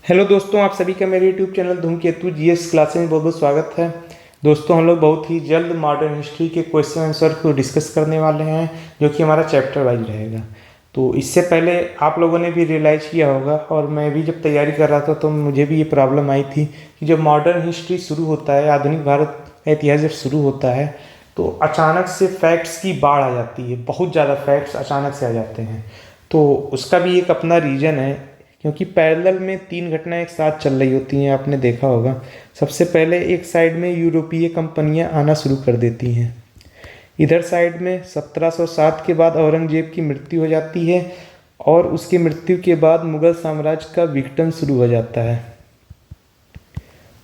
Hello दोस्तों, आप सभी का मेरे यूट्यूब चैनल धूमकेतु जीएस क्लासेस में बहुत बहुत स्वागत है। दोस्तों, हम लोग बहुत ही जल्द मॉडर्न हिस्ट्री के क्वेश्चन आंसर को डिस्कस करने वाले हैं, जो कि हमारा चैप्टर वाइज रहेगा। तो इससे पहले आप लोगों ने भी रियलाइज़ किया होगा, और मैं भी जब तैयारी कर रहा था तो मुझे भी ये प्रॉब्लम आई थी कि जब मॉडर्न हिस्ट्री शुरू होता है, आधुनिक भारत का इतिहास जब शुरू होता है, तो अचानक से फैक्ट्स की बाढ़ आ जाती है। बहुत ज़्यादा फैक्ट्स अचानक से आ जाते हैं। तो उसका भी एक अपना रीज़न है, क्योंकि पैरेलल में तीन घटनाएं एक साथ चल रही होती हैं। आपने देखा होगा, सबसे पहले एक साइड में यूरोपीय कंपनियां आना शुरू कर देती हैं। इधर साइड में 1707 के बाद औरंगजेब की मृत्यु हो जाती है, और उसकी मृत्यु के बाद मुगल साम्राज्य का विघटन शुरू हो जाता है।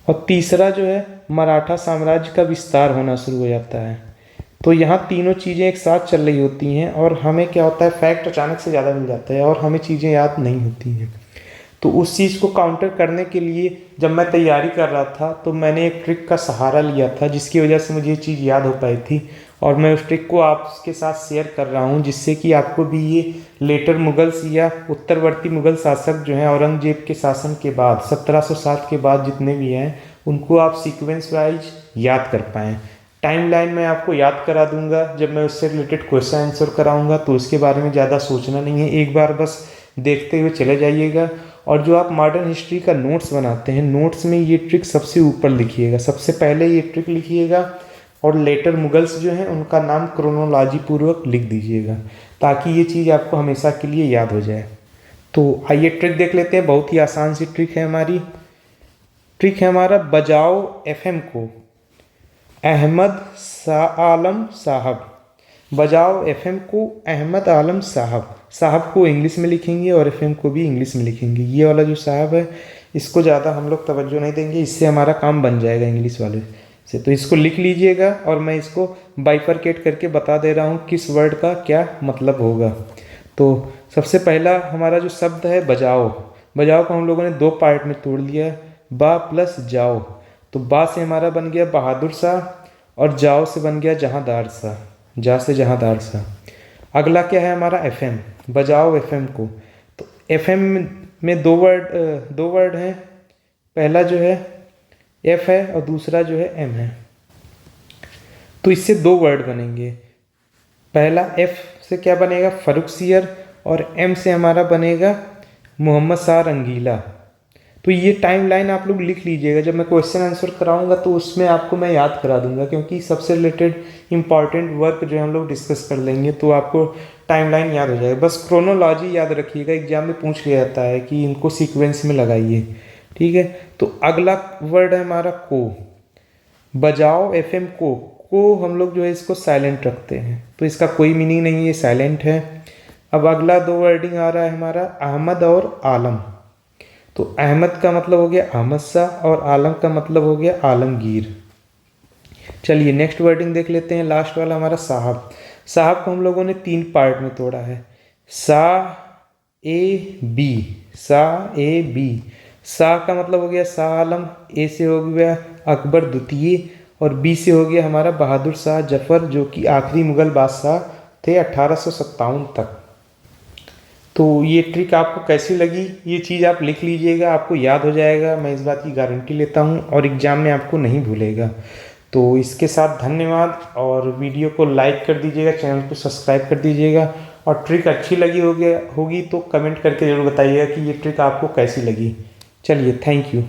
और तीसरा जो है, मराठा साम्राज्य का विस्तार होना शुरू हो जाता है। तो यहाँ तीनों चीज़ें एक साथ चल रही होती हैं, और हमें क्या होता है, फैक्ट अचानक से ज़्यादा मिल जाता है और हमें चीज़ें याद नहीं होती हैं। तो उस चीज़ को काउंटर करने के लिए जब मैं तैयारी कर रहा था, तो मैंने एक ट्रिक का सहारा लिया था, जिसकी वजह से मुझे ये चीज़ याद हो पाई थी। और मैं उस ट्रिक को आपके साथ शेयर कर रहा हूँ, जिससे कि आपको भी ये लेटर मुगल्स या उत्तरवर्ती मुगल शासक जो हैं औरंगजेब के शासन के बाद 1707 के बाद जितने भी हैं, उनको आप सीक्वेंस वाइज याद कर पाएँ। टाइमलाइन मैं आपको याद करा दूंगा जब मैं उससे रिलेटेड क्वेश्चन आंसर कराऊंगा, तो उसके बारे में ज़्यादा सोचना नहीं है, एक बार बस देखते हुए चले जाइएगा। और जो आप मॉडर्न हिस्ट्री का नोट्स बनाते हैं, नोट्स में ये ट्रिक सबसे ऊपर लिखिएगा, सबसे पहले ये ट्रिक लिखिएगा, और लेटर मुगल्स जो हैं उनका नाम क्रोनोलॉजी पूर्वक लिख दीजिएगा, ताकि ये चीज़ आपको हमेशा के लिए याद हो जाए। तो आइए ट्रिक देख लेते हैं। बहुत ही आसान सी ट्रिक है हमारी। ट्रिक है हमारा, बजाओ एफएम को अहमद आलम साहब। बजाओ एफएम को अहमद आलम साहब। साहब को इंग्लिश में लिखेंगे और एफएम को भी इंग्लिश में लिखेंगे। ये वाला जो साहब है, इसको ज़्यादा हम लोग तवज्जो नहीं देंगे, इससे हमारा काम बन जाएगा इंग्लिश वाले से। तो इसको लिख लीजिएगा, और मैं इसको बाइफरकेट करके बता दे रहा हूँ किस वर्ड का क्या मतलब होगा। तो सबसे पहला हमारा जो शब्द है बजाओ, बजाओ को हम लोगों ने दो पार्ट में तोड़ लिया, बा प्लस जाओ। तो बा से हमारा बन गया बहादुर शाह, और जाओ से बन गया जहांदार शाह, जा से जहांदार शाह। अगला क्या है हमारा, एफएम। बजाओ एफएम को। तो एफएम में दो वर्ड हैं। पहला जो है एफ है, और दूसरा जो है एम है। तो इससे दो वर्ड बनेंगे। पहला एफ से क्या बनेगा, फर्रुखसियर, और एम से हमारा बनेगा मोहम्मद शाह रंगीला। तो ये टाइमलाइन आप लोग लिख लीजिएगा, जब मैं क्वेश्चन आंसर कराऊंगा तो उसमें आपको मैं याद करा दूंगा, क्योंकि सबसे रिलेटेड इंपॉर्टेंट वर्क जो हम लोग डिस्कस कर लेंगे, तो आपको टाइमलाइन याद हो जाएगा। बस क्रोनोलॉजी याद रखिएगा, एग्जाम में पूछ लिया जाता है कि इनको सीक्वेंस में लगाइए, ठीक है। तो अगला वर्ड है हमारा को। बजाओ एफएम को हम लोग जो है इसको साइलेंट रखते हैं, तो इसका कोई मीनिंग नहीं है, ये साइलेंट है। अब अगला दो वर्डिंग आ रहा है हमारा अहमद और आलम। तो अहमद का मतलब हो गया अहमद शाह, और आलम का मतलब हो गया आलमगीर। चलिए नेक्स्ट वर्डिंग देख लेते हैं, लास्ट वाला हमारा साहब। साहब को हम लोगों ने तीन पार्ट में तोड़ा है, सा ए बी, सा ए बी। सा का मतलब हो गया शाह आलम, ए से हो गया अकबर द्वितीय, और बी से हो गया हमारा बहादुर शाह जफर, जो कि आखिरी मुगल बादशाह थे 1857 तक। तो ये ट्रिक आपको कैसी लगी, ये चीज़ आप लिख लीजिएगा, आपको याद हो जाएगा, मैं इस बात की गारंटी लेता हूँ, और एग्ज़ाम में आपको नहीं भूलेगा। तो इसके साथ धन्यवाद, और वीडियो को लाइक कर दीजिएगा, चैनल को सब्सक्राइब कर दीजिएगा, और ट्रिक अच्छी लगी होगी तो कमेंट करके ज़रूर बताइएगा कि ये ट्रिक आपको कैसी लगी। चलिए, थैंक यू।